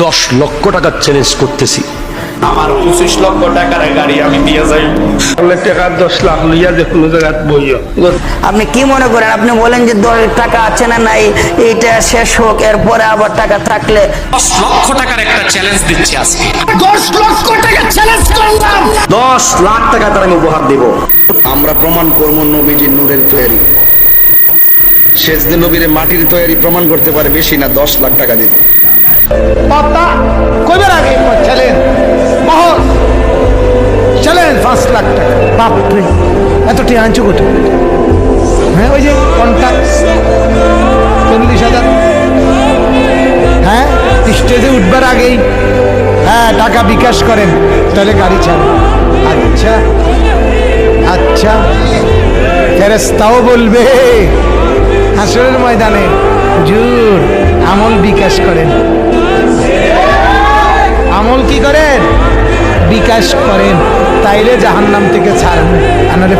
10 লক্ষ টাকার চ্যালেঞ্জ করতেছি। আমার 25 লক্ষ টাকার গাড়ি আমি দিয়ে যাই। টাকা 10 লাখ লইয়া যে কোনো জায়গায় বইও। আপনি কি মনে করেন? আপনি বলেন যে টাকা আছে না নাই, এইটা শেষ হোক, এরপরে আবার টাকা থাকলে 10 লক্ষ টাকার একটা চ্যালেঞ্জ দিচ্ছি আজকে। 10 লক্ষ টাকা চ্যালেঞ্জ করলাম। 10 লাখ টাকা তার আমি উপহার দেব। আমরা প্রমাণ করবো নবীজির নূরের তৈরি। শেষ যে নবীর মাটির তৈরি প্রমাণ করতে পারে বেশি না 10 লাখ টাকা দিব। কইবার আগে চ্যালেঞ্জ মহৎ চ্যালেঞ্জ 5 লাখ টাকা। বাপরে, এত টি আনছো কত? হ্যাঁ, ওই যে কন্ট্যাক্ট 40,000। হ্যাঁ, স্টেজে উঠবার আগেই হ্যাঁ টাকা বিকাশ করেন, তাহলে গাড়ি ছাড়েন। আচ্ছা আচ্ছা, ফেরেশতাও বলবে হাসরের ময়দানে, হুজুর আমল বিকাশ করেন। আমল কি করেন? বিকাশ করেন, তাইলে জাহান্নাম থেকে ছাড়বেন, আনারে